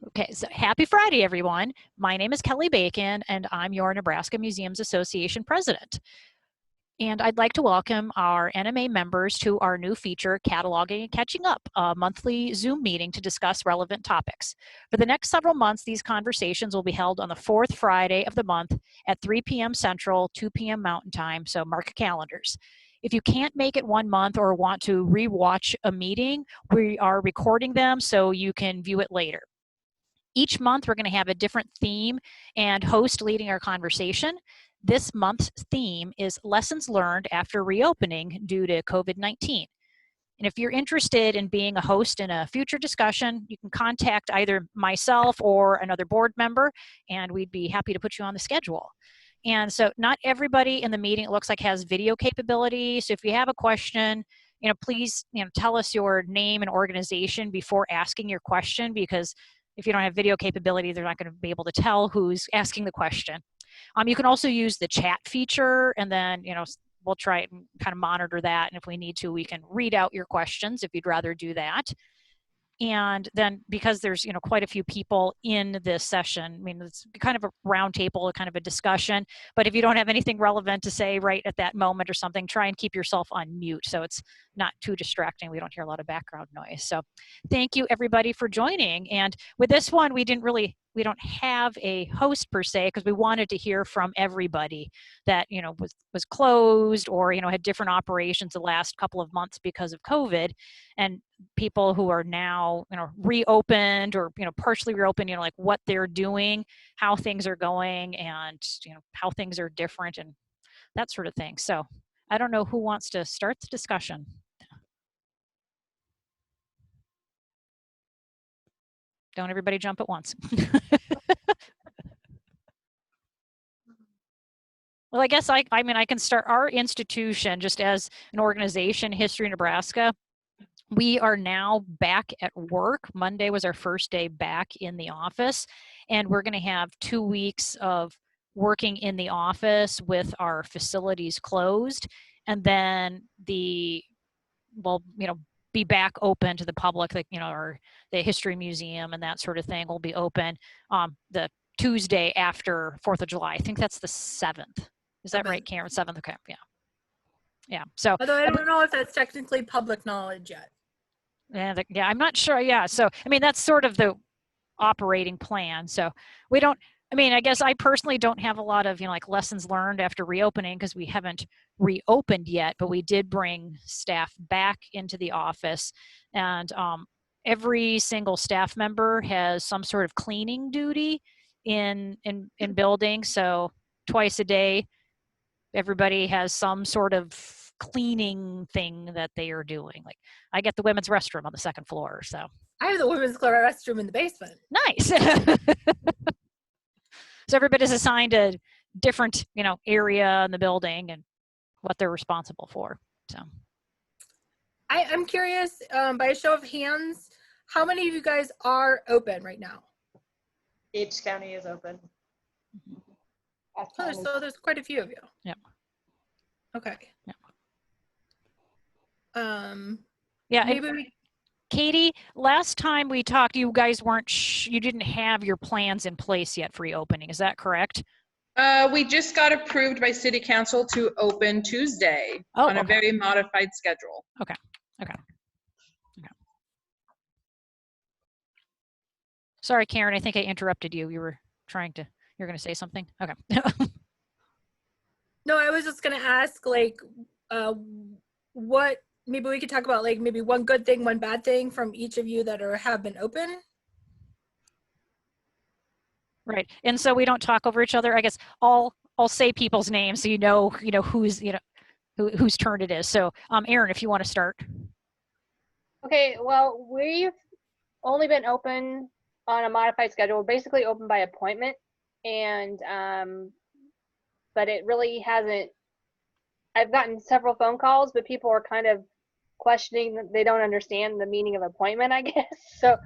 Okay, so happy Friday, everyone. My name is Kelly Bacon, and I'm your Nebraska Museums Association president. And I'd like to welcome our NMA members to our new feature, Cataloging and Catching Up, a monthly Zoom meeting to discuss relevant topics. For the next several months, these conversations will be held on the fourth Friday of the month at 3 p.m. Central, 2 p.m. Mountain Time, so mark your calendars. If you can't make it one month or want to re-watch a meeting, we are recording them so you can view it later. Each month, we're going to have a different theme and host leading our conversation. This month's theme is Lessons Learned After Reopening Due to COVID-19. And if you're interested in being a host in a future discussion, you can contact either myself or another board member, and we'd be happy to put you on the schedule. And so not everybody in the meeting, it looks like, has video capability. So if you have a question, please, tell us your name and organization before asking your question, because if you don't have video capability, they're not going to be able to tell who's asking the question. You can also use the chat feature, and then, we'll try and kind of monitor that. And if we need to, we can read out your questions if you'd rather do that. And then because there's, quite a few people in this session, I mean, it's kind of a roundtable, kind of a discussion, but if you don't have anything relevant to say right at that moment or something, try and keep yourself on mute so it's not too distracting. We don't hear a lot of background noise. So thank you everybody for joining. And with this one, we don't have a host per se, because we wanted to hear from everybody that, was closed or, had different operations the last couple of months because of COVID, and people who are now, reopened or, partially reopened, like what they're doing, how things are going, and, how things are different and that sort of thing. So I don't know who wants to start the discussion. Don't everybody jump at once. Well, I guess I can start. Our institution, just as an organization, History Nebraska, we are now back at work. Monday was our first day back in the office, and we're going to have 2 weeks of working in the office with our facilities closed, and then be back open to the public, like, the History Museum and that sort of thing will be open the Tuesday after 4th of July. I think that's the 7th. Is that right, Karen? 7th? Okay, yeah. Yeah, so. Although I don't know if that's technically public knowledge yet. Yeah, I'm not sure. Yeah, so, that's sort of the operating plan. So we don't, I guess I personally don't have a lot of, like lessons learned after reopening, because we haven't reopened yet, but we did bring staff back into the office, and every single staff member has some sort of cleaning duty in building. So twice a day, everybody has some sort of cleaning thing that they are doing. Like, I get the women's restroom on the 2nd floor, so. I have the women's restroom in the basement. Nice. So everybody's assigned a different, area in the building and what they're responsible for. So I'm curious, by a show of hands, how many of you guys are open right now? Each county is open. So there's quite a few of you. Yeah. Okay. Yeah. Maybe Katie, last time we talked, you guys you didn't have your plans in place yet for reopening. Is that correct? We just got approved by City Council to open Tuesday on a very modified schedule. Okay. Sorry, Karen, I think I interrupted you. You're going to say something? Okay. No, I was just going to ask, like, what, maybe we could talk about, like, maybe one good thing, one bad thing from each of you that have been open. Right. And so we don't talk over each other. I guess I'll say people's names so who's whose turn it is. So Erin, if you want to start. Okay, well, we've only been open on a modified schedule. We're basically open by appointment, and but it really hasn't. I've gotten several phone calls, but people are kind of questioning that they don't understand the meaning of appointment, I guess. So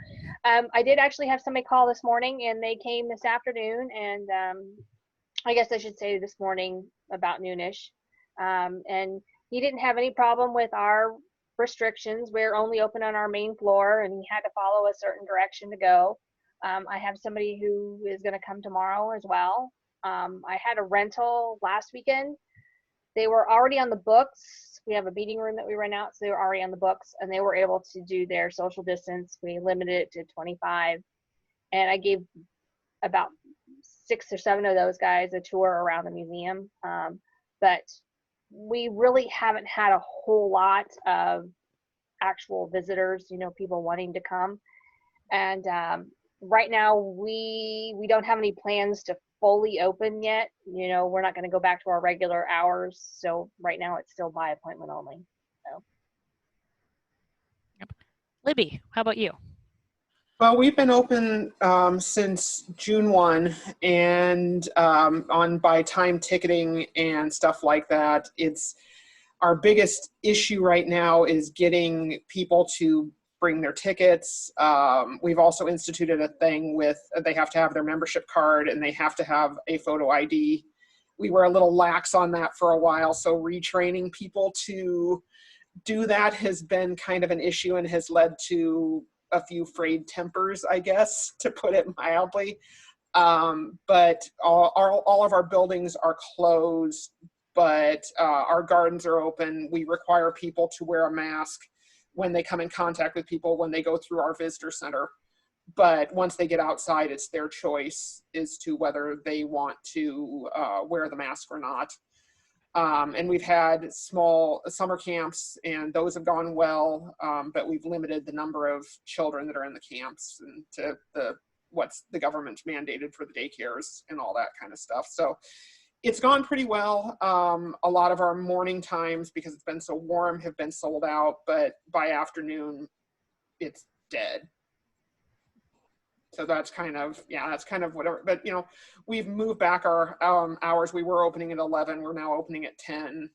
I did actually have somebody call this morning, and they came this afternoon, and I guess I should say this morning about noonish, and he didn't have any problem with our restrictions. We're only open on our main floor, and he had to follow a certain direction to go. I have somebody who is going to come tomorrow as well. I had a rental last weekend. They were already on the books. We have a meeting room that we rent out, so they were already on the books, and they were able to do their social distance. We limited it to 25, and I gave about 6 or 7 of those guys a tour around the museum. But we really haven't had a whole lot of actual visitors, people wanting to come. And right now we don't have any plans to fully open yet. We're not going to go back to our regular hours. So right now it's still by appointment only. So. Yep. Libby, how about you? Well, we've been open since June 1, and on by time ticketing and stuff like that. It's our biggest issue right now is getting people to bring their tickets. We've also instituted a thing with they have to have their membership card and they have to have a photo ID. We were a little lax on that for a while, so retraining people to do that has been kind of an issue and has led to a few frayed tempers, I guess, to put it mildly. But all of our buildings are closed, but our gardens are open. We require people to wear a mask when they come in contact with people, when they go through our visitor center. But once they get outside, it's their choice as to whether they want to wear the mask or not. And we've had small summer camps, and those have gone well, but we've limited the number of children that are in the camps and to what's the government mandated for the daycares and all that kind of stuff. So it's gone pretty well. A lot of our morning times, because it's been so warm, have been sold out, but by afternoon, it's dead. So that's kind of whatever. But, we've moved back our hours. We were opening at 11. We're now opening at 10.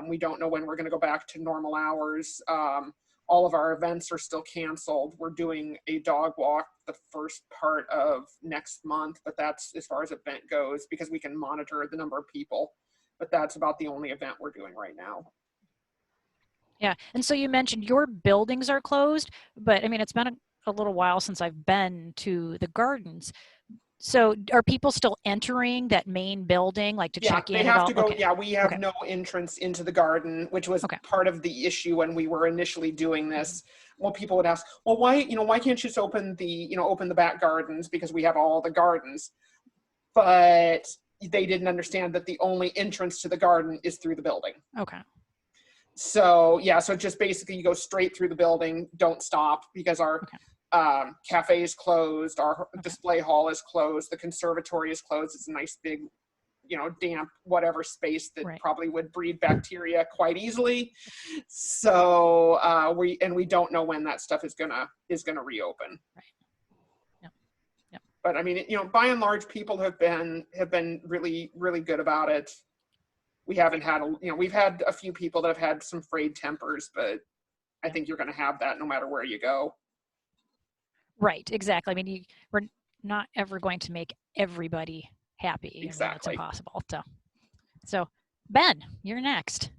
We don't know when we're going to go back to normal hours. All of our events are still canceled. We're doing a dog walk the first part of next month, but that's as far as event goes because we can monitor the number of people. But that's about the only event we're doing right now. Yeah, and so you mentioned your buildings are closed, but I mean, it's been a little while since I've been to the gardens. So are people still entering that main building, like to check in? Yeah, they have to go. Okay. Yeah, we have no entrance into the garden, which was part of the issue when we were initially doing this. Well, people would ask, well, why can't you just open the back gardens because we have all the gardens? But they didn't understand that the only entrance to the garden is through the building. Okay. So so just basically you go straight through the building, don't stop because our cafe is closed, our display hall is closed, the conservatory is closed. It's a nice big, damp whatever space that probably would breed bacteria quite easily. So we don't know when that stuff is gonna reopen. Right. Yep. But I mean, by and large, people have been really, really good about it. We haven't had we've had a few people that have had some frayed tempers, but I think you're going to have that no matter where you go. Right, exactly. I mean, we're not ever going to make everybody happy. Exactly. I mean, it's impossible. So Ben, you're next.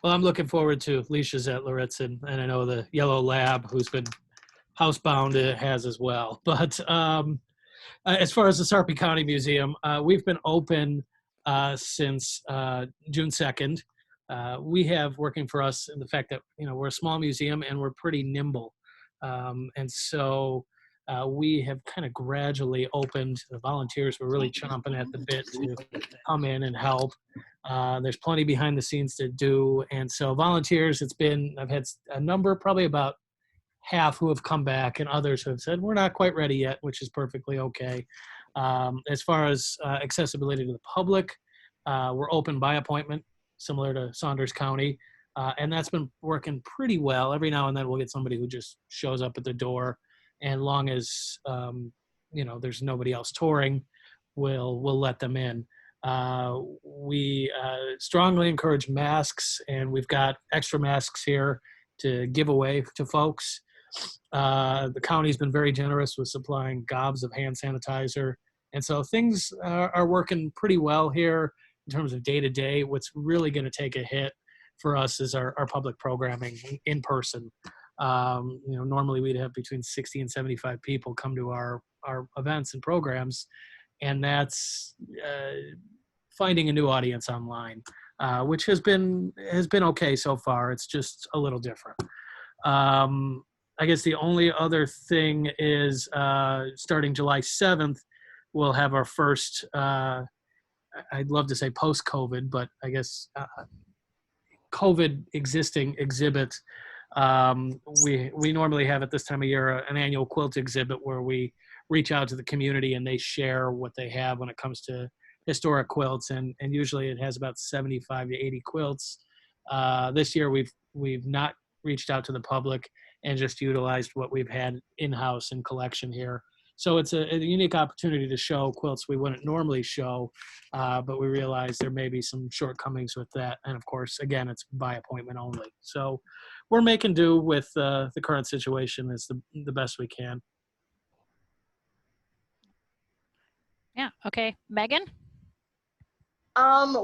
Well, I'm looking forward to Leisha's at Luritzen, and I know the Yellow Lab, who's been housebound, has as well. But as far as the Sarpy County Museum, we've been open since June 2nd. We have working for us in the fact that, we're a small museum and we're pretty nimble. And so we have kind of gradually opened. The volunteers were really chomping at the bit to come in and help. There's plenty behind the scenes to do. And so volunteers, I've had a number, probably about half who have come back and others who have said, we're not quite ready yet, which is perfectly okay. As far as accessibility to the public, we're open by appointment, similar to Saunders County, and that's been working pretty well. Every now and then we'll get somebody who just shows up at the door, and long as there's nobody else touring, we'll let them in. We strongly encourage masks, and we've got extra masks here to give away to folks. The county's been very generous with supplying gobs of hand sanitizer. And so things are working pretty well here in terms of day-to-day. What's really going to take a hit for us is our public programming in person. Normally we'd have between 60 and 75 people come to our events and programs, and that's finding a new audience online, which has been okay so far. It's just a little different. I guess the only other thing is starting July 7th, we'll have our first, I'd love to say post-COVID, but I guess COVID existing exhibit. We normally have at this time of year an annual quilt exhibit where we reach out to the community and they share what they have when it comes to historic quilts, and usually it has about 75 to 80 quilts. This year we've not reached out to the public and just utilized what we've had in-house in collection here. So it's a unique opportunity to show quilts we wouldn't normally show, but we realize there may be some shortcomings with that. And of course, again, it's by appointment only. So we're making do with the current situation as the best we can. Yeah, okay. Megan?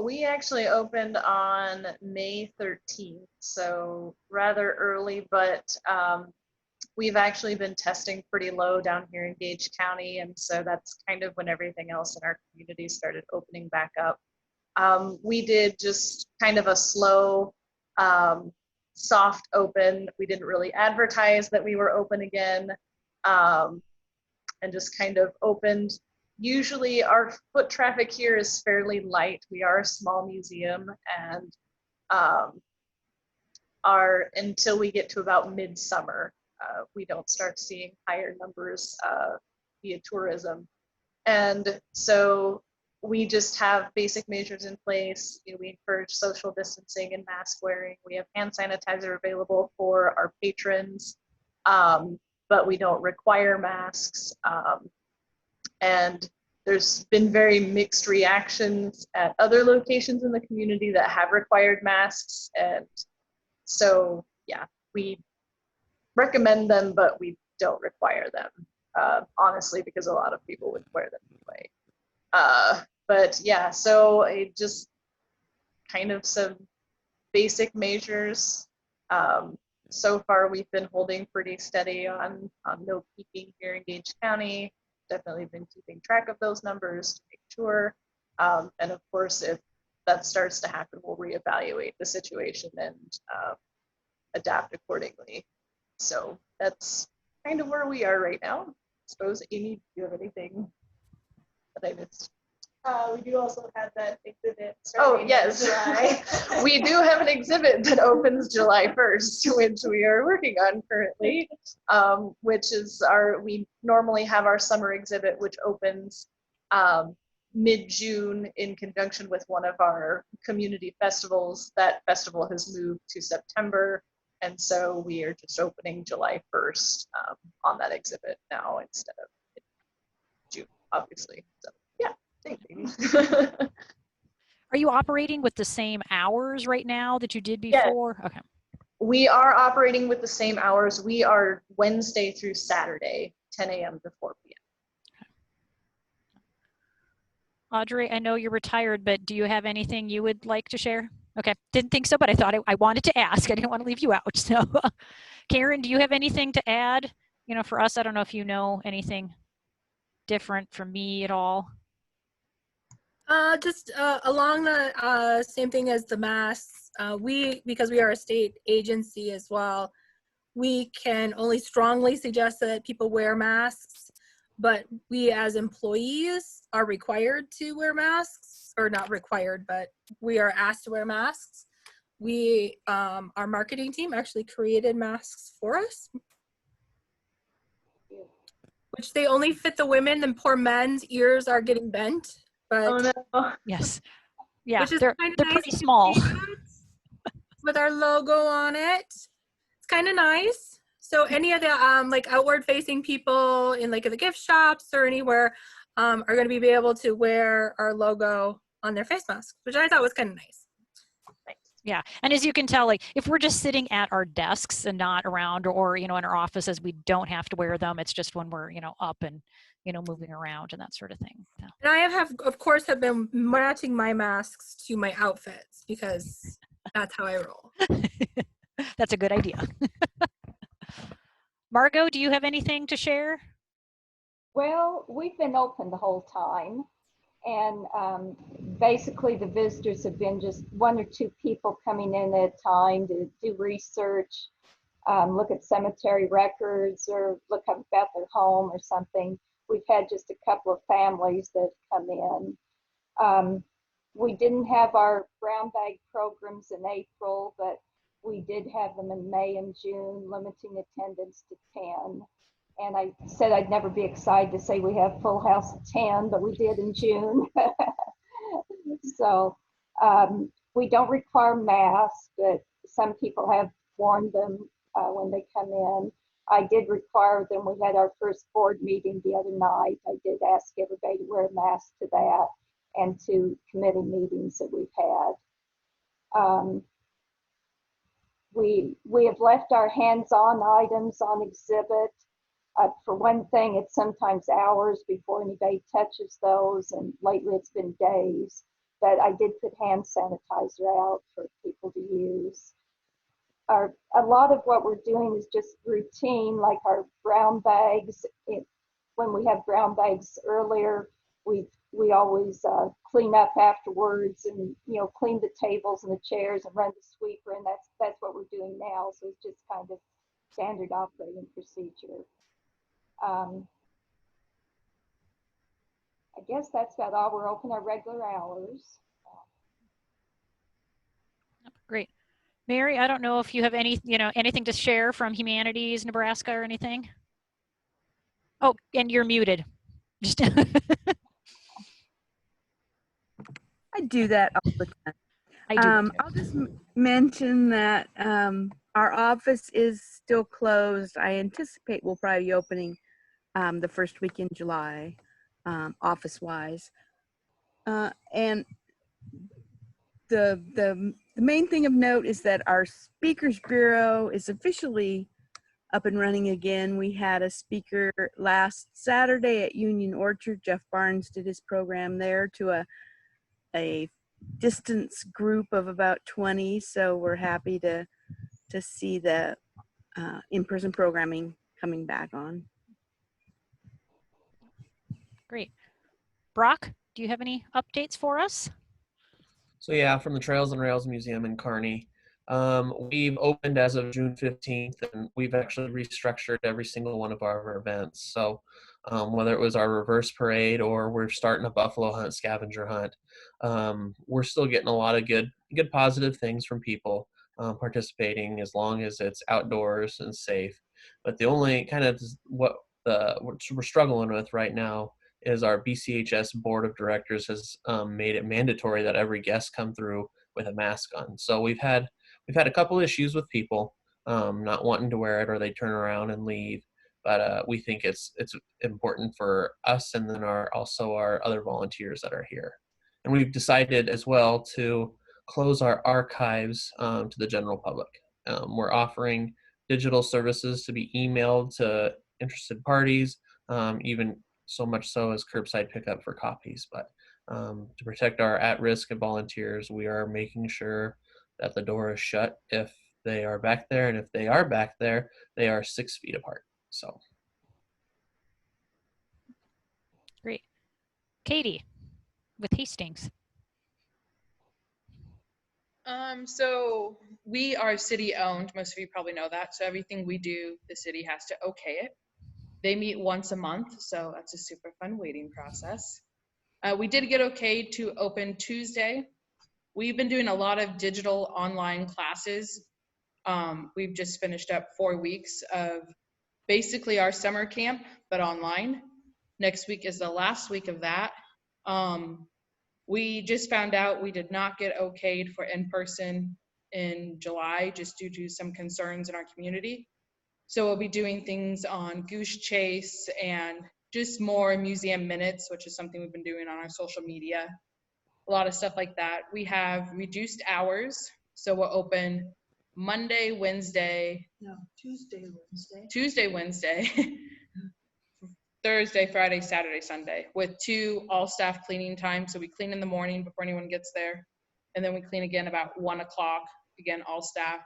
We actually opened on May 13th, so rather early, but we've actually been testing pretty low down here in Gage County, and so that's kind of when everything else in our community started opening back up. We did just kind of a slow, soft open. We didn't really advertise that we were open again, and just kind of opened. Usually our foot traffic here is fairly light. We are a small museum, and until we get to about midsummer, we don't start seeing higher numbers via tourism. And so we just have basic measures in place. We encourage social distancing and mask wearing. We have hand sanitizer available for our patrons, but we don't require masks. And there's been very mixed reactions at other locations in the community that have required masks. And so, yeah, we recommend them, but we don't require them, honestly, because a lot of people would wear them anyway. But yeah, so it just kind of some basic measures. So far, we've been holding pretty steady on no peaking here in Gage County. Definitely been keeping track of those numbers to make sure. And of course, if that starts to happen, we'll reevaluate the situation and adapt accordingly. So that's kind of where we are right now. I suppose, Amy, do you have anything that I missed? We do also have that exhibit. Oh, yes. July. We do have an exhibit that opens July 1st, which we are working on currently, which is we normally have our summer exhibit, which opens mid-June in conjunction with one of our community festivals. That festival has moved to September, and so we are just opening July 1st on that exhibit now instead of June, obviously. So, yeah. Thank you. Are you operating with the same hours right now that you did before? Yes. Okay. We are operating with the same hours. We are Wednesday through Saturday, 10 a.m. to 4 p.m. Audrey, I know you're retired, but do you have anything you would like to share? Okay, didn't think so, but I thought I wanted to ask. I didn't want to leave you out. So, Karen, do you have anything to add? For us, I don't know if you know anything different from me at all. Just along the same thing as the masks, because we are a state agency as well, we can only strongly suggest that people wear masks, but we as employees are required to wear masks, or not required, but we are asked to wear masks. Our marketing team actually created masks for us, which they only fit the women, and poor men's ears are getting bent. But oh no. Yes. Yeah, which is they're nice pretty small. With our logo on it. It's kind of nice. So any of the like outward facing people in like the gift shops or anywhere are going to be able to wear our logo on their face mask, which I thought was kind of nice. Yeah, and as you can tell, like if we're just sitting at our desks and not around, or in our offices, we don't have to wear them. It's just when we're up and moving around and that sort of thing. Yeah. And I have of course have been matching my masks to my outfits because that's how I roll. That's a good idea. Margot, do you have anything to share? Well, we've been open the whole time. And basically the visitors have been just 1 or 2 people coming in at a time to do research, look at cemetery records or look up about their home or something. We've had just a couple of families that come in. We didn't have our brown bag programs in April, but we did have them in May and June, limiting attendance to 10. And I said I'd never be excited to say we have full house of 10, but we did in June. So we don't require masks, but some people have worn them when they come in. I did require them. We had our first board meeting the other night. I did ask everybody to wear a mask to that and to committee meetings that we've had. We have left our hands-on items on exhibit. For one thing, it's sometimes hours before anybody touches those, and lately it's been days. But I did put hand sanitizer out for people to use. A lot of what we're doing is just routine, like our brown bags. When we have brown bags earlier, we always clean up afterwards, and clean the tables and the chairs and run the sweeper, and that's what we're doing now. So it's just kind of standard operating procedure. I guess that's about all. We're open our regular hours. Great. Mary, I don't know if you have anything to share from Humanities Nebraska or anything. Oh, and you're muted. Just I do that all the time. I do. I'll just mention that our office is still closed. I anticipate we'll probably be opening the first week in July, office-wise. And the main thing of note is that our Speakers Bureau is officially up and running again. We had a speaker last Saturday at Union Orchard. Jeff Barnes did his program there to a distance group of about 20. So we're happy to see the in-person programming coming back on. Great. Brock, do you have any updates for us? So yeah, from the Trails and Rails Museum in Kearney, we've opened as of June 15th, and we've actually restructured every single one of our events. So whether it was our reverse parade or we're starting a buffalo hunt, scavenger hunt, we're still getting a lot of good positive things from people participating, as long as it's outdoors and safe. But the only kind of what we're struggling with right now is our BCHS board of directors has made it mandatory that every guest come through with a mask on. So we've had a couple issues with people not wanting to wear it, or they turn around and leave. But we think it's important for us, and then also our other volunteers that are here. And we've decided as well to close our archives to the general public. We're offering digital services to be emailed to interested parties, even so much so as curbside pickup for copies. But to protect our at-risk volunteers, we are making sure that the door is shut if they are back there, and if they are back there, they are 6 feet apart. So great. Katie with Hastings. So we are city owned. Most of you probably know that. So everything we do, the city has to okay it. They meet once a month, so that's a super fun waiting process. We did get okay to open Tuesday. We've been doing a lot of digital online classes. We've just finished up 4 weeks of basically our summer camp, but online. Next week is the last week of that. We just found out we did not get okayed for in-person in July, just due to some concerns in our community. So we'll be doing things on Goose Chase and just more museum minutes, which is something we've been doing on our social media. A lot of stuff like that. We have reduced hours, so we'll open Tuesday, Wednesday, Thursday, Friday, Saturday, Sunday, with 2 all-staff cleaning times. So we clean in the morning before anyone gets there, and then we clean again about 1 o'clock, again, all staff.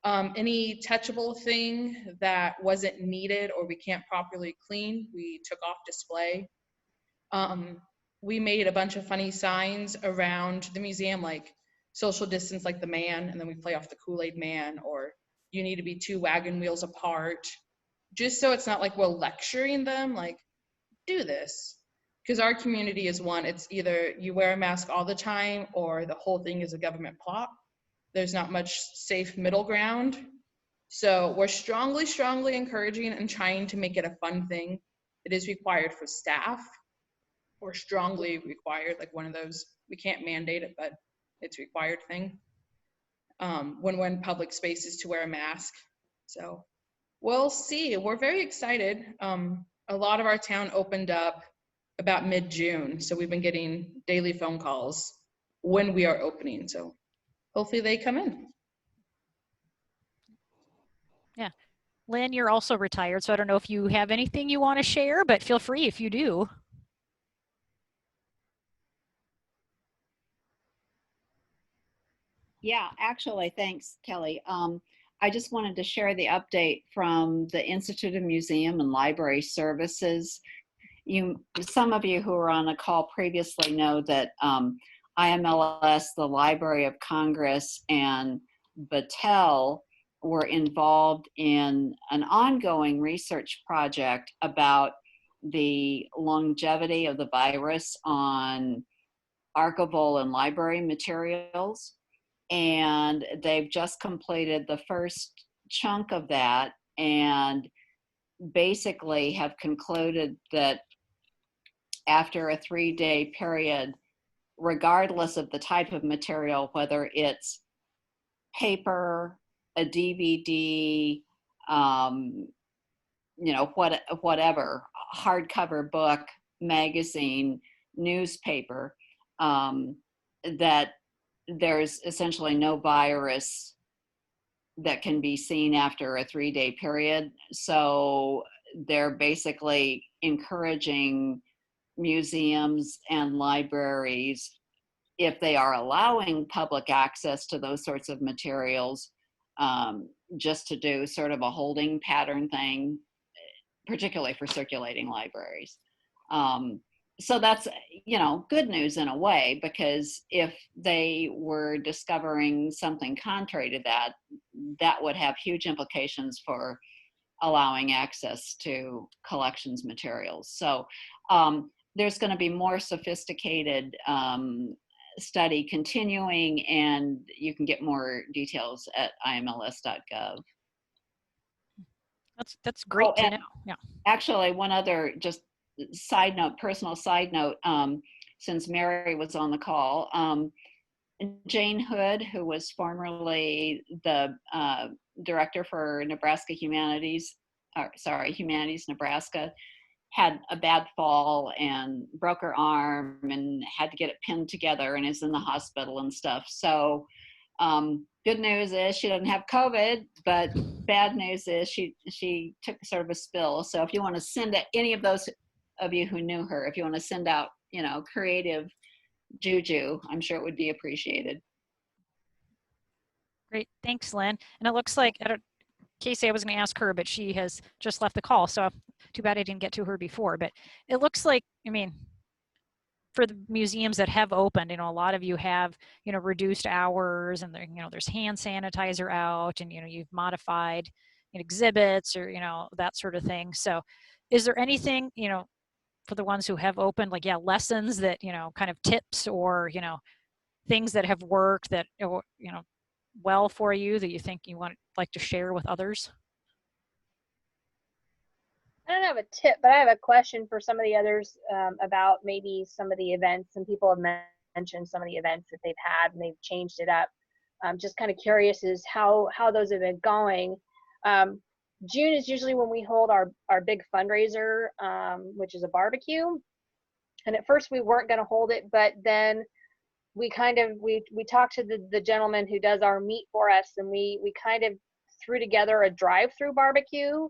Any touchable thing that wasn't needed or we can't properly clean, we took off display. We made a bunch of funny signs around the museum, like social distance like the man, and then we play off the Kool-Aid man, or you need to be 2 wagon wheels apart, just so it's not like we're lecturing them, like, do this. Because our community is one, it's either you wear a mask all the time or the whole thing is a government plot. There's not much safe middle ground. So we're strongly encouraging and trying to make it a fun thing. It is required for staff, or strongly required, like one of those, we can't mandate it, but it's required thing. When we're in public spaces to wear a mask. So we'll see. We're very excited. A lot of our town opened up about mid-June, so we've been getting daily phone calls when we are opening. So hopefully they come in. Yeah. Lynn, you're also retired, so I don't know if you have anything you want to share, but feel free if you do. Yeah, actually, thanks, Kelly. I just wanted to share the update from the Institute of Museum and Library Services. Some of you who were on a call previously know that IMLS, the Library of Congress, and Battelle were involved in an ongoing research project about the longevity of the virus on archival and library materials. And they've just completed the first chunk of that and basically have concluded that after a 3-day period, regardless of the type of material, whether it's paper, a DVD, whatever, hardcover book, magazine, newspaper, that there's essentially no virus that can be seen after a 3-day period. So they're basically encouraging museums and libraries, if they are allowing public access to those sorts of materials, just to do sort of a holding pattern thing, particularly for circulating libraries. So that's, good news in a way, because if they were discovering something contrary to that, that would have huge implications for allowing access to collections materials. So there's going to be more sophisticated study continuing, and you can get more details at imls.gov. That's great to know. Yeah. Actually, one other just side note, personal side note, since Mary was on the call, Jane Hood, who was formerly the director for Humanities Nebraska, had a bad fall and broke her arm and had to get it pinned together and is in the hospital and stuff. So good news is she doesn't have COVID, but bad news is she took sort of a spill. So if you want to send it, any of those of you who knew her, if you want to send out, creative juju, I'm sure it would be appreciated. Great. Thanks, Lynn. And it looks like, Casey, I was going to ask her, but she has just left the call. So too bad I didn't get to her before. But it looks like, for the museums that have opened, a lot of you have, reduced hours, and there's hand sanitizer out, and, you've modified exhibits or, that sort of thing. So is there anything, for the ones who have opened, like, lessons that, kind of tips or, things that have worked that, well for you that you think you like to share with others? I don't have a tip, but I have a question for some of the others about maybe some of the events, and people have mentioned some of the events that they've had and they've changed it up. I'm just kind of curious is how those have been going. June is usually when we hold our big fundraiser, which is a barbecue. And at first we weren't going to hold it, but then we talked to the gentleman who does our meat for us, and we kind of threw together a drive-through barbecue.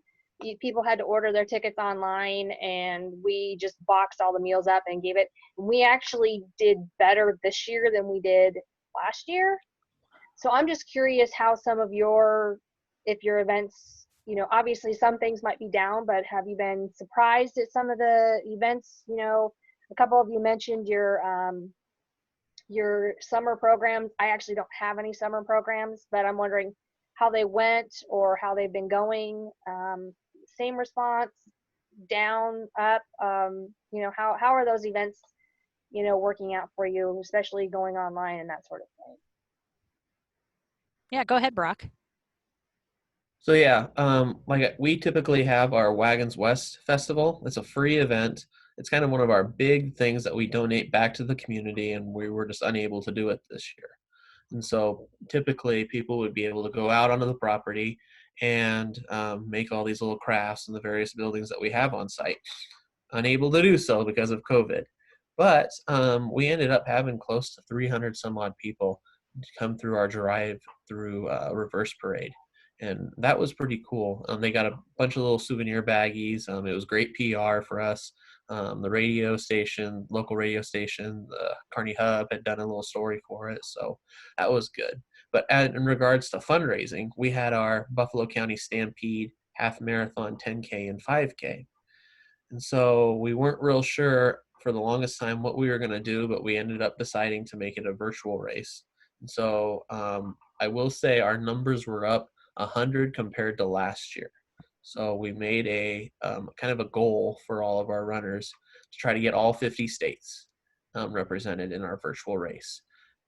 People had to order their tickets online, and we just boxed all the meals up and gave it. We actually did better this year than we did last year. So I'm just curious how some of your if your events, obviously some things might be down, but have you been surprised at some of the events? A couple of you mentioned your summer programs. I actually don't have any summer programs, but I'm wondering how they went or how they've been going. Same response, down, up, how are those events, working out for you, especially going online and that sort of thing? Yeah, go ahead, Brock. So yeah, like we typically have our Wagons West Festival. It's a free event. It's kind of one of our big things that we donate back to the community, and we were just unable to do it this year. And so typically people would be able to go out onto the property and make all these little crafts in the various buildings that we have on site. Unable to do so because of COVID. But we ended up having close to 300 some odd people come through our drive-through reverse parade. And that was pretty cool. They got a bunch of little souvenir baggies. It was great PR for us. The radio station, local radio station, the Kearney Hub had done a little story for it. So that was good. But in regards to fundraising, we had our Buffalo County Stampede half marathon, 10K and 5K. And so we weren't real sure for the longest time what we were going to do, but we ended up deciding to make it a virtual race. And so I will say our numbers were up 100 compared to last year. So we made a kind of a goal for all of our runners to try to get all 50 states represented in our virtual race.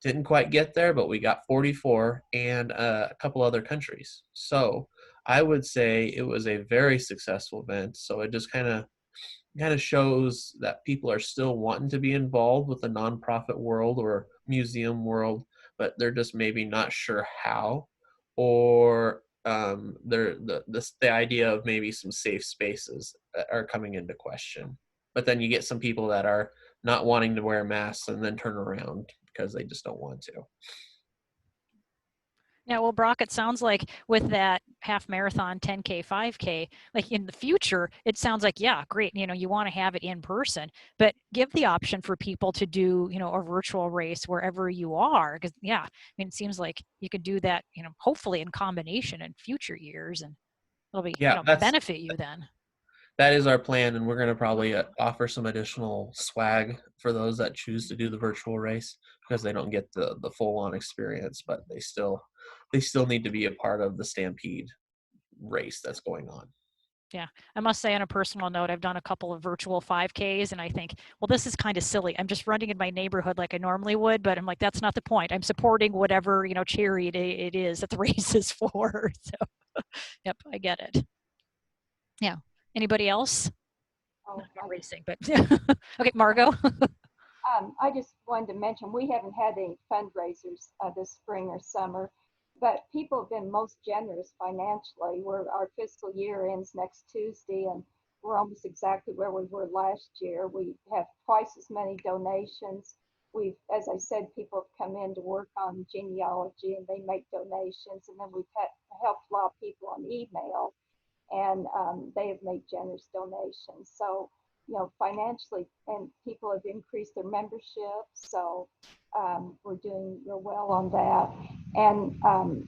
Didn't quite get there, but we got 44 and a couple other countries. So I would say it was a very successful event. So it just kind of shows that people are still wanting to be involved with the nonprofit world or museum world, but they're just maybe not sure how, or the idea of maybe some safe spaces are coming into question. But then you get some people that are not wanting to wear masks and then turn around because they just don't want to. Yeah, well, Brock, it sounds like with that half marathon, 10K, 5K, like in the future, it sounds like, yeah, great. You want to have it in person, but give the option for people to do, a virtual race wherever you are. Because, yeah, I mean, it seems like you could do that, hopefully in combination in future years, and it'll be, benefit you then. That is our plan, and we're going to probably offer some additional swag for those that choose to do the virtual race because they don't get the full-on experience, but they still need to be a part of the Stampede race that's going on. Yeah, I must say on a personal note, I've done a couple of virtual 5Ks, and I think, well, this is kind of silly. I'm just running in my neighborhood like I normally would, but I'm like, that's not the point. I'm supporting whatever, charity it is that the race is for. So, yep, I get it. Yeah. Anybody else? Oh, not racing, but okay, Margot. I just wanted to mention we haven't had any fundraisers this spring or summer, but people have been most generous financially. Our fiscal year ends next Tuesday, and we're almost exactly where we were last year. We have twice as many donations. As I said, people have come in to work on genealogy, and they make donations, and then we've helped a lot of people on email, and they have made generous donations. So, financially, and people have increased their membership. So we're doing real well on that. And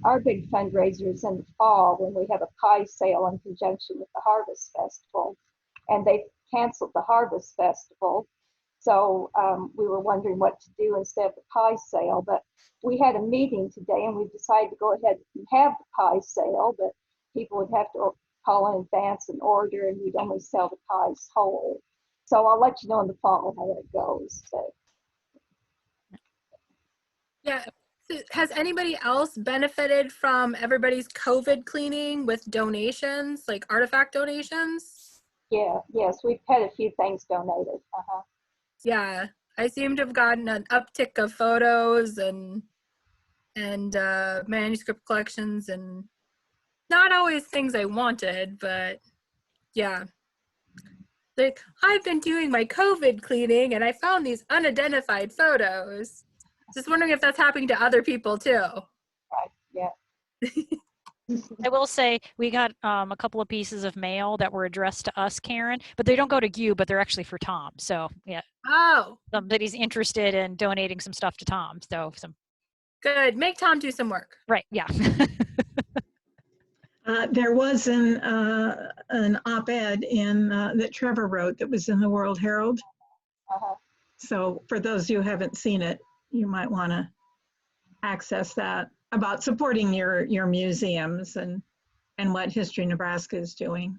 our big fundraiser is in the fall when we have a pie sale in conjunction with the Harvest Festival. And they canceled the Harvest Festival. So we were wondering what to do instead of the pie sale. But we had a meeting today, and we decided to go ahead and have the pie sale, but people would have to call in advance and order, and we'd only sell the pies whole. So I'll let you know in the fall how that goes. But. Yeah. Has anybody else benefited from everybody's COVID cleaning with donations, like artifact donations? Yeah, yes, we've had a few things donated. Yeah, I seem to have gotten an uptick of photos and manuscript collections, and not always things I wanted, but yeah. Like, I've been doing my COVID cleaning and I found these unidentified photos. Just wondering if that's happening to other people too. Right, yeah. I will say we got a couple of pieces of mail that were addressed to us, Karen, but they don't go to you, but they're actually for Tom. So yeah. Oh. Somebody's interested in donating some stuff to Tom. So Good. Make Tom do some work. Right. Yeah. There was an op-ed that Trevor wrote that was in the World Herald. So for those who haven't seen it, you might want to access that, about supporting your museums and what History Nebraska is doing,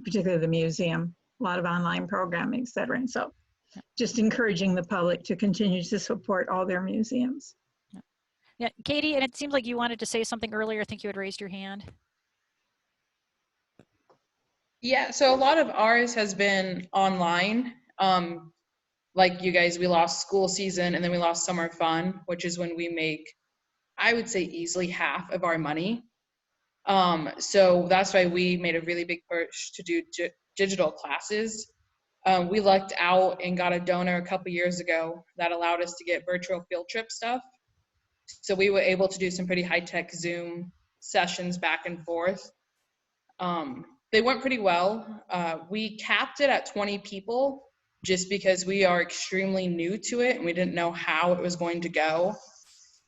particularly the museum, a lot of online programming, et cetera. And so just encouraging the public to continue to support all their museums. Yeah, Katie, and it seems like you wanted to say something earlier. I think you had raised your hand. Yeah, so a lot of ours has been online. Like you guys, we lost school season and then we lost summer fun, which is when we make, I would say, easily half of our money. So that's why we made a really big push to do digital classes. We lucked out and got a donor a couple years ago that allowed us to get virtual field trip stuff. So we were able to do some pretty high-tech Zoom sessions back and forth. They went pretty well. We capped it at 20 people just because we are extremely new to it and we didn't know how it was going to go.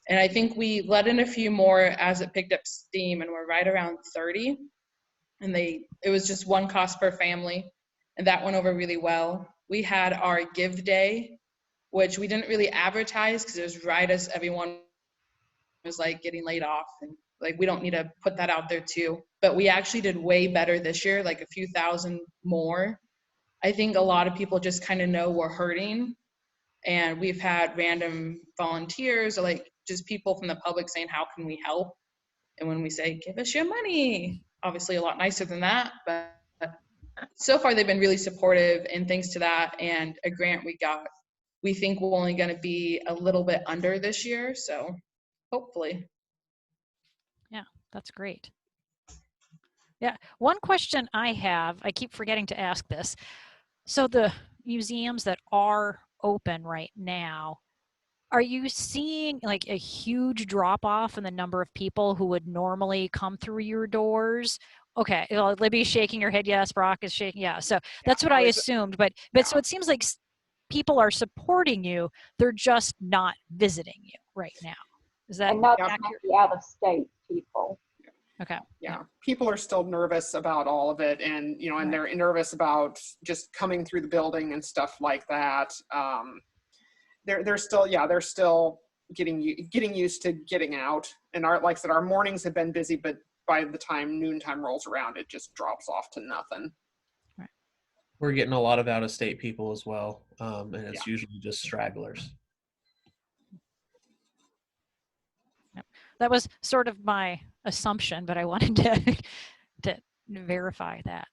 And I think we let in a few more as it picked up steam, and we're right around 30. And it was just one cost per family, and that went over really well. We had our Give Day, which we didn't really advertise because it was right as everyone was like getting laid off, and like we don't need to put that out there too. But we actually did way better this year, like a few thousand more. I think a lot of people just kind of know we're hurting, and we've had random volunteers or like just people from the public saying, how can we help? And when we say, give us your money, obviously a lot nicer than that, but so far they've been really supportive, and thanks to that and a grant we got, we think we're only going to be a little bit under this year, so hopefully. Yeah, that's great. Yeah, one question I have, I keep forgetting to ask this. So the museums that are open right now, are you seeing like a huge drop off in the number of people who would normally come through your doors? Okay, well, Libby's shaking her head. Yes, Brock is shaking. Yeah, so that's what I assumed. But so it seems like people are supporting you. They're just not visiting you right now. Is that and not accurate? the out of state people. Okay. Yeah, people are still nervous about all of it, and and they're nervous about just coming through the building and stuff like that. They're still getting used to getting out. And like I said, our mornings have been busy, but by the time noontime rolls around, it just drops off to nothing. Right. We're getting a lot of out-of-state people as well, and it's usually just stragglers. That was sort of my assumption, but I wanted to verify that.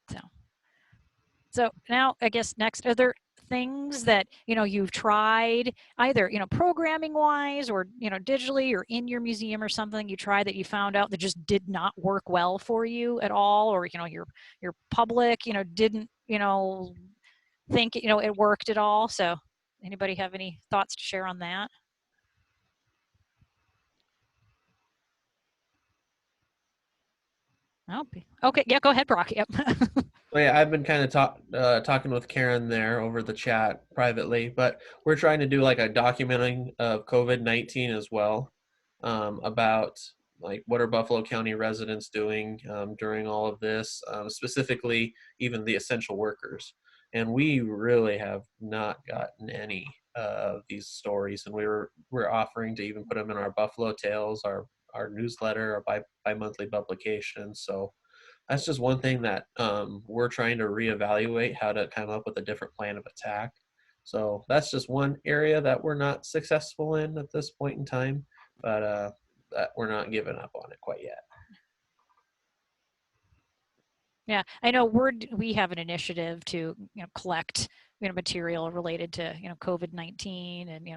So now I guess next, are there things that you've tried either programming wise or digitally or in your museum or something you tried that you found out that just did not work well for you at all, or your public didn't think it worked at all? So anybody have any thoughts to share on that? Oh, okay. Yeah, go ahead, Brock. Yep. Well, yeah, I've been kind of talking with Karen there over the chat privately, but we're trying to do like a documenting of COVID-19 as well, about like what are Buffalo County residents doing during all of this, specifically even the essential workers. And we really have not gotten any of these stories, and we're offering to even put them in our Buffalo Tales, our newsletter, our bi-monthly publication. So that's just one thing that we're trying to reevaluate, how to come up with a different plan of attack. So that's just one area that we're not successful in at this point in time, but that we're not giving up on it quite yet. Yeah, I know we have an initiative to collect material related to COVID-19 and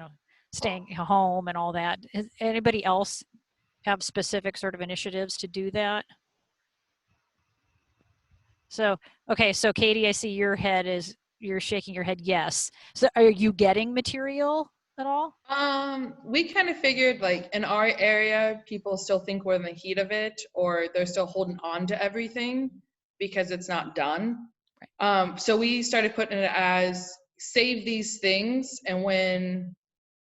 staying home and all that. Does anybody else have specific sort of initiatives to do that? So okay, so Katie, I see you're shaking your head yes. So are you getting material at all? We kind of figured like in our area, people still think we're in the heat of it, or they're still holding on to everything because it's not done. Right. So we started putting it as save these things, and when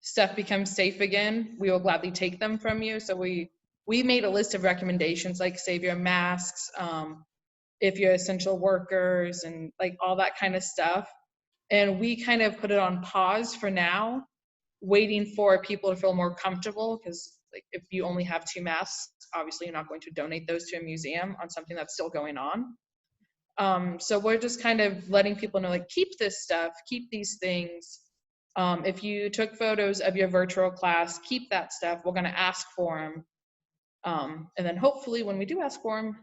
stuff becomes safe again, we will gladly take them from you. So we we made a list of recommendations, like save your masks, if you're essential workers, and like all that kind of stuff. And we kind of put it on pause for now, waiting for people to feel more comfortable, because like if you only have 2 masks, obviously you're not going to donate those to a museum on something that's still going on. So we're just kind of letting people know, like, keep this stuff, keep these things. If you took photos of your virtual class, keep that stuff. We're going to ask for them. And then hopefully when we do ask for them,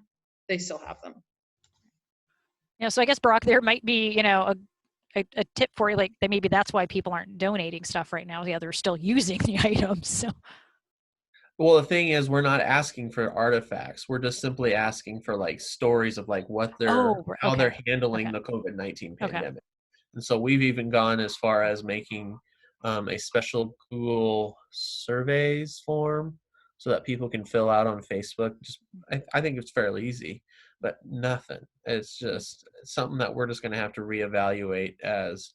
they still have them. Yeah, so I guess, Brock, there might be, you know, a tip for you, like maybe that's why people aren't donating stuff right now. Yeah, they're still using the items. So. Well, the thing is, we're not asking for artifacts. We're just simply asking for like stories of like what they're, how they're handling the COVID-19 pandemic. And so we've even gone as far as making a special Google surveys form so that people can fill out on Facebook. Just, I think it's fairly easy, but nothing. It's just something that we're just going to have to reevaluate as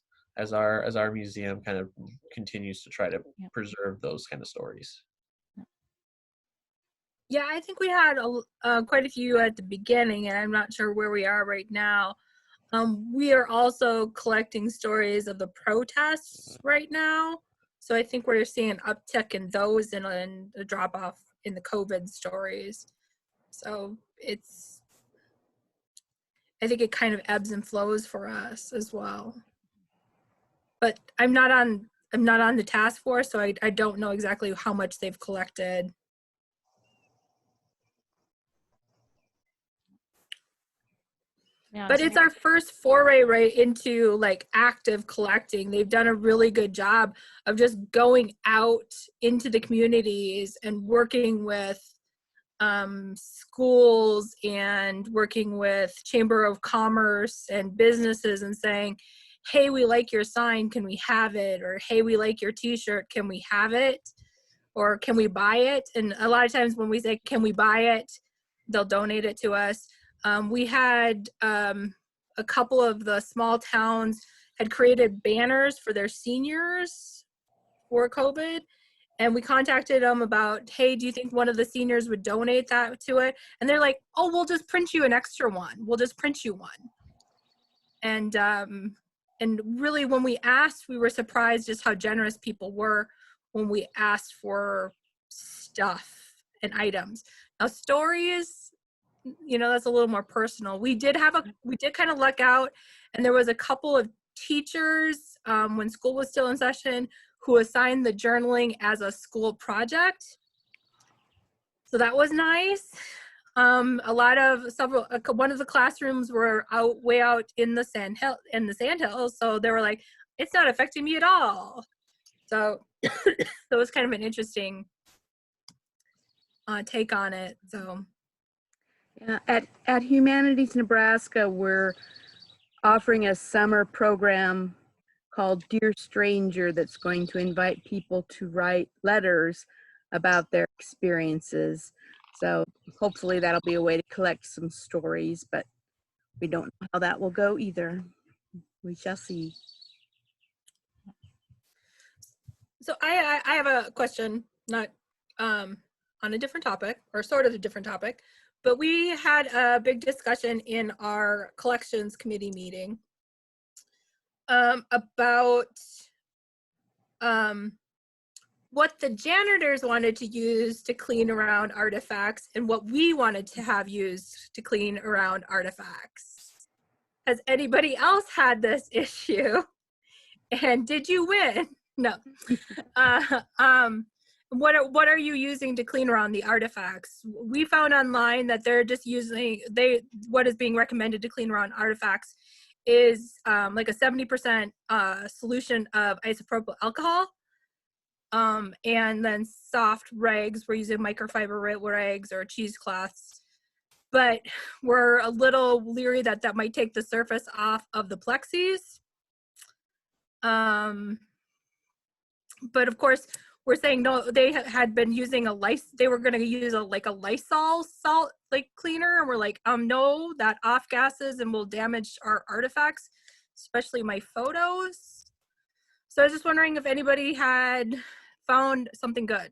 our museum kind of continues to try to preserve those kind of stories. Yeah, I think we had quite a few at the beginning, and I'm not sure where we are right now. We are also collecting stories of the protests right now. So I think we're seeing an uptick in those and a drop off in the COVID stories. So I think it kind of ebbs and flows for us as well. But I'm not on the task force, so I don't know exactly how much they've collected. But it's our first foray right into like active collecting. They've done a really good job of just going out into the communities and working with schools and working with Chamber of Commerce and businesses and saying, hey, we like your sign, can we have it? Or hey, we like your t-shirt, can we have it? Or can we buy it? And a lot of times when we say, can we buy it? They'll donate it to us. We had a couple of the small towns had created banners for their seniors for COVID. And we contacted them about, hey, do you think one of the seniors would donate that to it? And they're like, oh, we'll just print you an extra one. We'll just print you one. And really when we asked, we were surprised just how generous people were when we asked for stuff and items. Now stories, you know, that's a little more personal. We did kind of luck out, and there was a couple of teachers when school was still in session who assigned the journaling as a school project. So that was nice. One of the classrooms were way out in the sandhills, so they were like, it's not affecting me at all. So that was kind of an interesting take on it. So yeah, at Humanities Nebraska, we're offering a summer program called Dear Stranger that's going to invite people to write letters about their experiences. So hopefully that'll be a way to collect some stories, but we don't know how that will go either. We shall see. So I have a question, not on a different topic, or sort of a different topic, but we had a big discussion in our collections committee meeting about what the janitors wanted to use to clean around artifacts and what we wanted to have used to clean around artifacts. Has anybody else had this issue? And did you win? No. What are you using to clean around the artifacts? We found online that they're just using, what is being recommended to clean around artifacts is like a 70% solution of isopropyl alcohol. And then soft rags, we're using microfiber rags or cheesecloths. But we're a little leery that might take the surface off of the plexis. But of course, we're saying no, they had been using they were gonna use a Lysol salt cleaner, and we're like, no, that off gases and will damage our artifacts, especially my photos. So I was just wondering if anybody had found something good.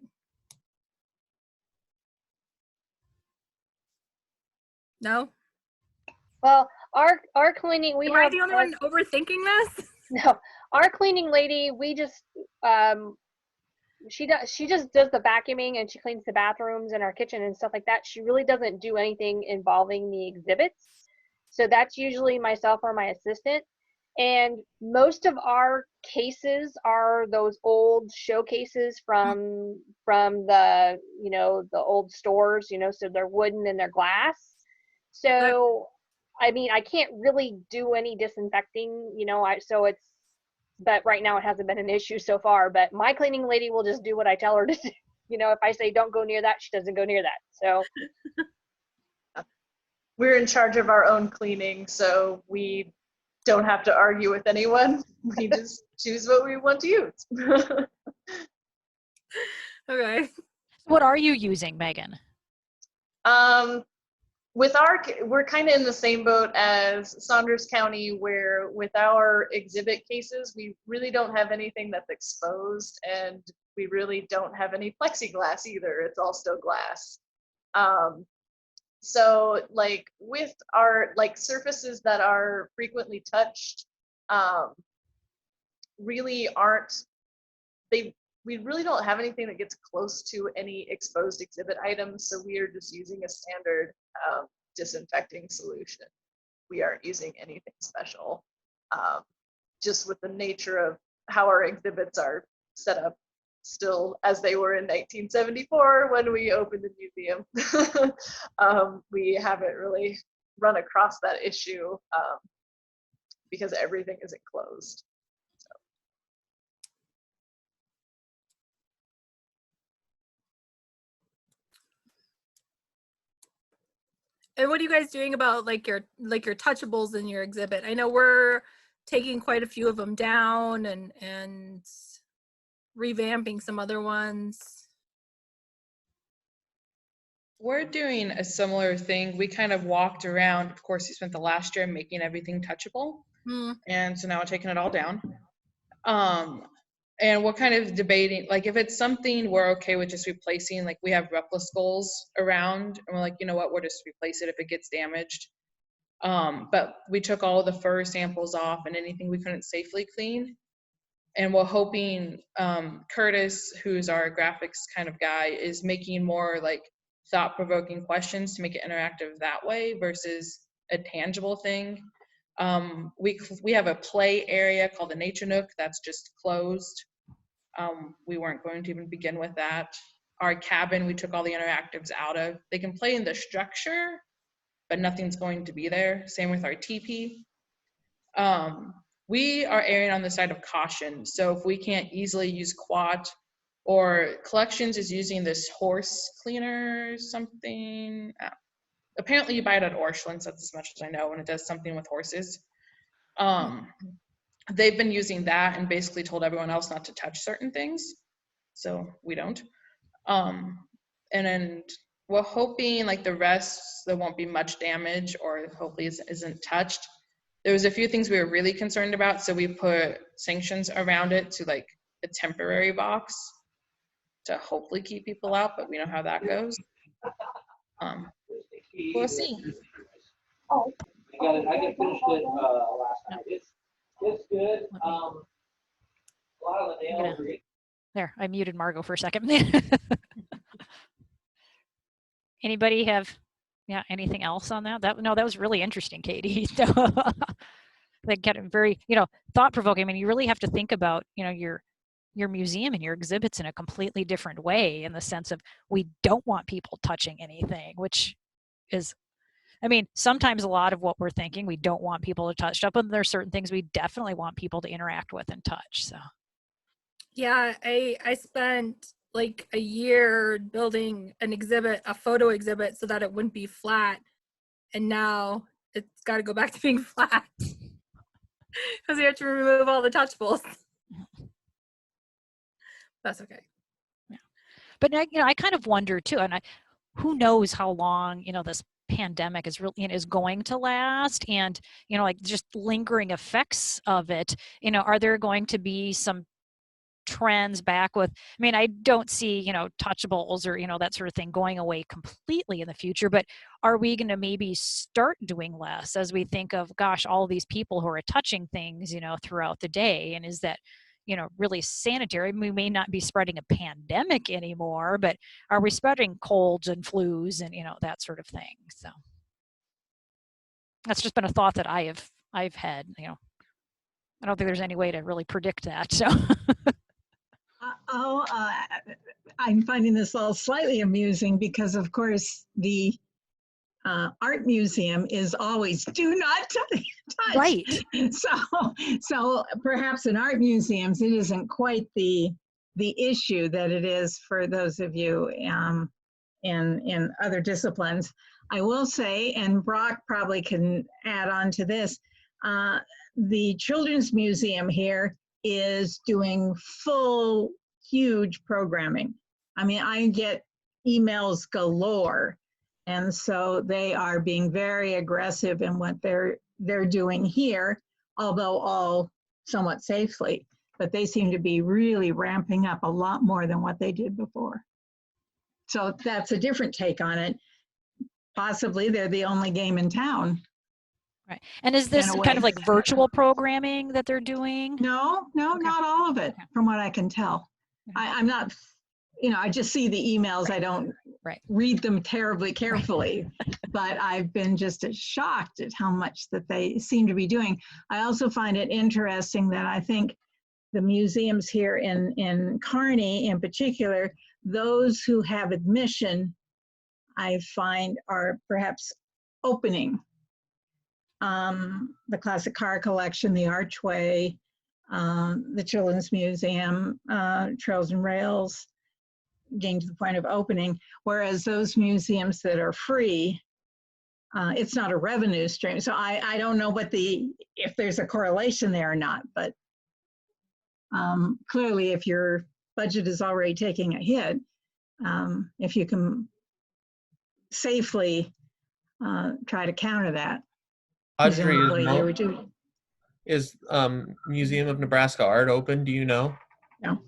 No? Well, our cleaning, we Am I have the only one overthinking this? no, our cleaning lady, we just she just does the vacuuming and she cleans the bathrooms and our kitchen and stuff like that. She really doesn't do anything involving the exhibits. So that's usually myself or my assistant. And most of our cases are those old showcases from the, you know, the old stores, you know, so they're wooden and they're glass. So I mean, I can't really do any disinfecting, you know, but right now it hasn't been an issue so far, but my cleaning lady will just do what I tell her to do. You know, if I say don't go near that, she doesn't go near that. So We're in charge of our own cleaning, so we don't have to argue with anyone. We just choose what we want to use. Okay. What are you using, Megan? We're kind of in the same boat as Saunders County, where with our exhibit cases, we really don't have anything that's exposed, and we really don't have any plexiglass either. It's all still glass. So like with our like surfaces that are frequently touched, really aren't, we really don't have anything that gets close to any exposed exhibit items. So we are just using a standard disinfecting solution. We aren't using anything special, just with the nature of how our exhibits are set up still as they were in 1974 when we opened the museum. We haven't really run across that issue because everything is enclosed. And what are you guys doing about like your touchables in your exhibit? I know we're taking quite a few of them down and revamping some other ones. We're doing a similar thing. We kind of walked around. Of course, we spent the last year making everything touchable. And so now we're taking it all down. And we're kind of debating, like if it's something we're okay with just replacing, like we have replica skulls around and we're like, you know what, we'll just replace it if it gets damaged. But we took all the fur samples off and anything we couldn't safely clean. And we're hoping Curtis, who's our graphics kind of guy, is making more like thought-provoking questions to make it interactive that way versus a tangible thing. We have a play area called the Nature Nook that's just closed. We weren't going to even begin with that. Our cabin, we took all the interactives out of. They can play in the structure, but nothing's going to be there. Same with our teepee. We are erring on the side of caution. So if we can't easily use quat, or collections is using this horse cleaner something. Apparently you buy it at Orscheln's, that's as much as I know, and it does something with horses. They've been using that and basically told everyone else not to touch certain things. So we don't. And then we're hoping like the rest, there won't be much damage or hopefully isn't touched. There was a few things we were really concerned about. So we put sanctions around it to like a temporary box to hopefully keep people out, but we know how that goes. We'll see. Oh, I just finished it last night. It's good. A lot of the nails. There, I muted Margot for a second. Anybody have anything else on that? No, that was really interesting, Katie. They get very, thought-provoking. I mean, you really have to think about, your museum and your exhibits in a completely different way, in the sense of we don't want people touching anything, which is, I mean, sometimes a lot of what we're thinking we don't want people to touch up, and there's certain things we definitely want people to interact with and touch. So yeah, I spent like a year building an exhibit, a photo exhibit, so that it wouldn't be flat, and now it's got to go back to being flat because you have to remove all the touchables. That's okay. Yeah, but I kind of wonder too, and who knows how long this pandemic is really is going to last, and like just lingering effects of it. Are there going to be some trends back with, I mean, I don't see, you know, touchables or, you know, that sort of thing going away completely in the future, but are we going to maybe start doing less as we think of, gosh, all these people who are touching things, you know, throughout the day? And is that, you know, really sanitary? We may not be spreading a pandemic anymore, but are we spreading colds and flus and, you know, that sort of thing? So that's just been a thought that I've had, you know. I don't think there's any way to really predict that. So I'm finding this all slightly amusing because, of course, the art museum is always do not touch. Right. So perhaps in art museums, it isn't quite the issue that it is for those of you in other disciplines. I will say, and Brock probably can add on to this, the Children's Museum here is doing full, huge programming. I mean, I get emails galore. And so they are being very aggressive in what they're doing here, although all somewhat safely. But they seem to be really ramping up a lot more than what they did before. So that's a different take on it. Possibly they're the only game in town. Right. And is this kind of like virtual programming that they're doing? No, not all of it, from what I can tell. I'm not, you know, I just see the emails. I don't read them terribly carefully, but I've been just shocked at how much that they seem to be doing. I also find it interesting that I think the museums here in Kearney in particular, those who have admission, I find are perhaps opening. The classic car collection, the Archway, the Children's Museum, Trails and Rails, getting to the point of opening, whereas those museums that are free, it's not a revenue stream. So I don't know if there's a correlation there or not, but clearly if your budget is already taking a hit, if you can safely try to counter that, Audrey, presumably is Museum of Nebraska Art open? Do you know? No.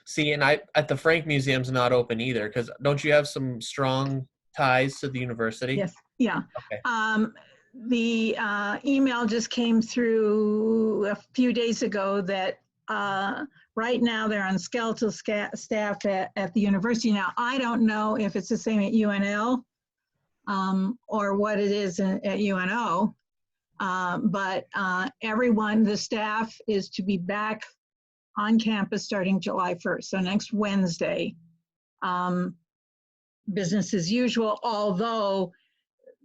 See, and at the Frank Museum's not open either, because don't you have some strong ties to the university? Yes. Yeah. Okay. The email just came through a few days ago that right now they're on skeletal staff at the university. Now, I don't know if it's the same at UNL or what it is at UNO, but everyone, the staff is to be back on campus starting July 1st. So next Wednesday, business as usual, although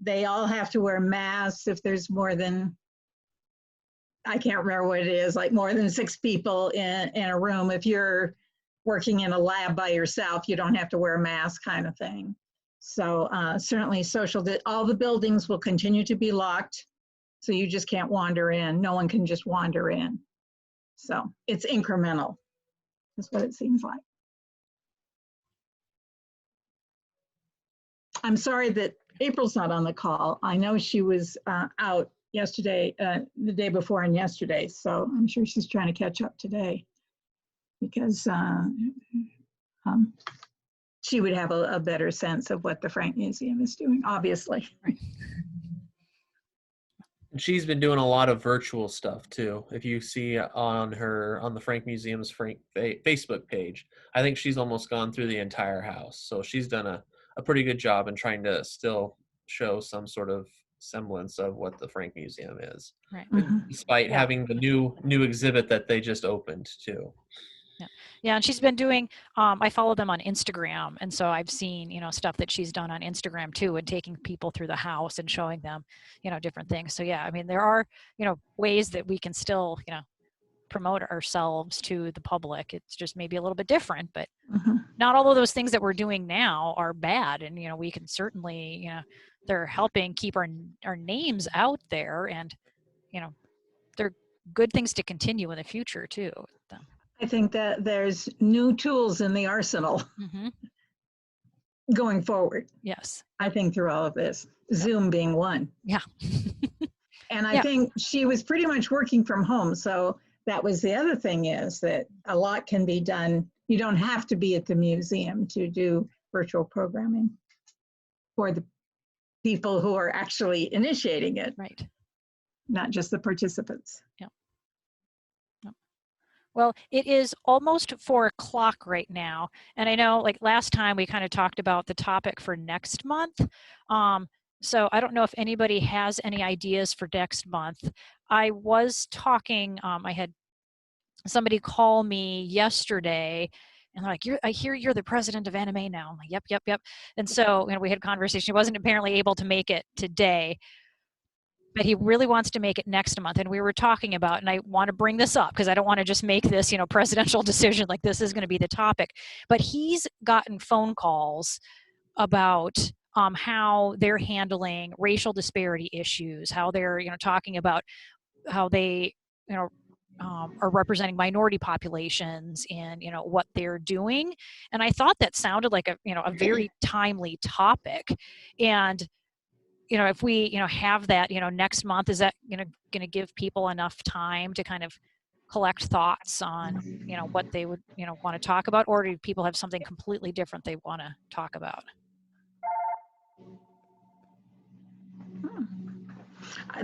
they all have to wear masks if there's more than, I can't remember what it is, like more than 6 people in a room. If you're working in a lab by yourself, you don't have to wear a mask, kind of thing. So certainly all the buildings will continue to be locked. So you just can't wander in. No one can just wander in. So it's incremental. That's what it seems like. I'm sorry that April's not on the call. I know she was out yesterday, the day before and yesterday. So I'm sure she's trying to catch up today because she would have a better sense of what the Frank Museum is doing, obviously. And she's been doing a lot of virtual stuff too. If you see on the Frank Museum's Facebook page, I think she's almost gone through the entire house. So she's done a pretty good job in trying to still show some sort of semblance of what the Frank Museum is, right. Despite having the new exhibit that they just opened too. Yeah, and she's been doing, I follow them on Instagram, and so I've seen, stuff that she's done on Instagram too, and taking people through the house and showing them, different things. So yeah, I mean, there are, ways that we can still, promote ourselves to the public. It's just maybe a little bit different, but not all of those things that we're doing now are bad. And, we can certainly, they're helping keep our names out there, and, they're good things to continue in the future too. I think that there's new tools in the arsenal going forward. Yes. I think through all of this, Zoom being one. Yeah. And I think she was pretty much working from home. So that was the other thing, is that a lot can be done. You don't have to be at the museum to do virtual programming for the people who are actually initiating it, Right. not just the participants. Yeah. Well, it is almost 4 o'clock right now. And I know like last time we kind of talked about the topic for next month. So I don't know if anybody has any ideas for next month. I was talking, I had somebody call me yesterday and they're like, I hear you're the president of anime now. I'm like, yep. And so, we had a conversation. He wasn't apparently able to make it today, but he really wants to make it next month. And we were talking about, and I want to bring this up because I don't want to just make this, presidential decision like this is going to be the topic. But he's gotten phone calls about how they're handling racial disparity issues, how they're, talking about how they, are representing minority populations and, what they're doing. And I thought that sounded like a very timely topic. And if we, have that, next month, is that, going to give people enough time to kind of collect thoughts on, what they would, want to talk about, or do people have something completely different they want to talk about?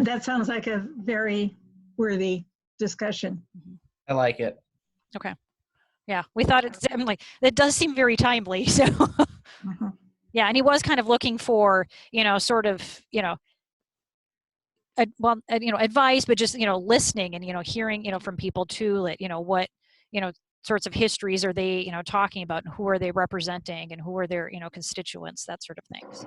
That sounds like a very worthy discussion. I like it. Okay. Yeah, we thought it does seem very timely. So yeah, and he was kind of looking for, sort of, advice, but just, listening and, hearing, from people too, like, what, sorts of histories are they, talking about, and who are they representing, and who are their, constituents, that sort of things.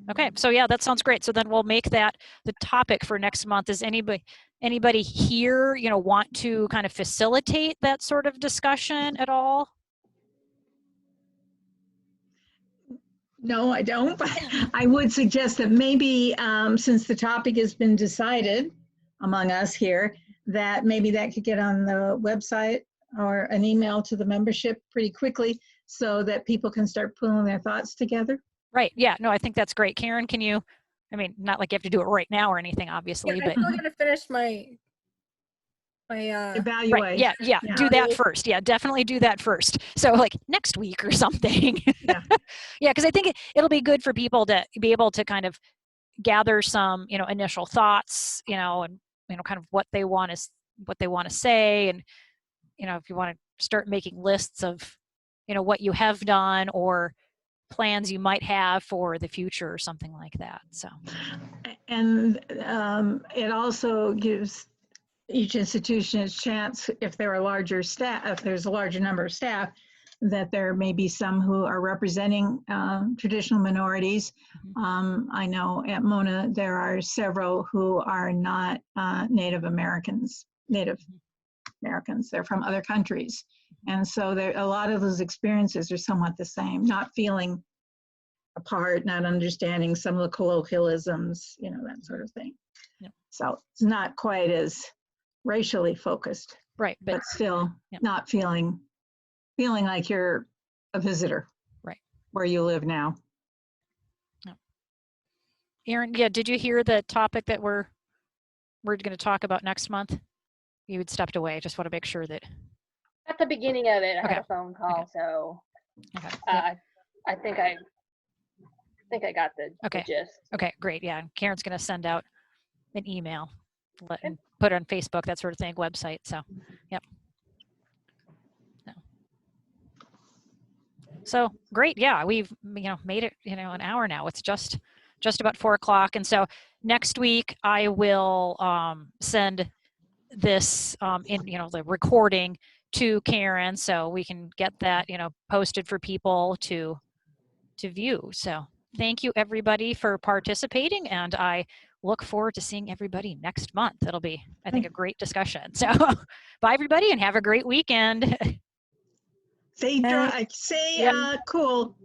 Okay, so yeah, that sounds great. So then we'll make that the topic for next month. Is anybody here, want to kind of facilitate that sort of discussion at all? No, I don't. But I would suggest that maybe since the topic has been decided among us here, that maybe that could get on the website or an email to the membership pretty quickly so that people can start pulling their thoughts together. Right. Yeah. No, I think that's great. Karen, can you, not like you have to do it right now or anything, obviously, but. I'm still gonna finish my evaluate. Right. Yeah. Do that first. Yeah, definitely do that first. So like next week or something. Yeah. Yeah, because I think it'll be good for people to be able to kind of gather some, initial thoughts, and kind of what they want to say, and if you want to start making lists of, what you have done or plans you might have for the future or something like that. So. And it also gives each institution a chance, if there are larger staff, if there's a larger number of staff, that there may be some who are representing traditional minorities. I know at Mona there are several who are not Native Americans. They're from other countries. And so a lot of those experiences are somewhat the same, not feeling apart, not understanding some of the colloquialisms, that sort of thing. Yep. So it's not quite as racially focused, right? But still not feeling like you're a visitor, right? Where you live now. Erin, yeah, did you hear the topic that we're going to talk about next month? You had stepped away. Just want to make sure that. At the beginning of it, I had a phone call, so I think I got the gist. Okay, great. Yeah, Karen's going to send out an email and put it on Facebook, that sort of thing, website. So, yep. No. So great. Yeah, we've made it an hour now. It's just about 4 o'clock, and so next week I will send this in the recording to Karen, so we can get that posted for people to view. So thank you everybody for participating, and I look forward to seeing everybody next month. It'll be, I think, a great discussion. So bye everybody and have a great weekend. Stay cool.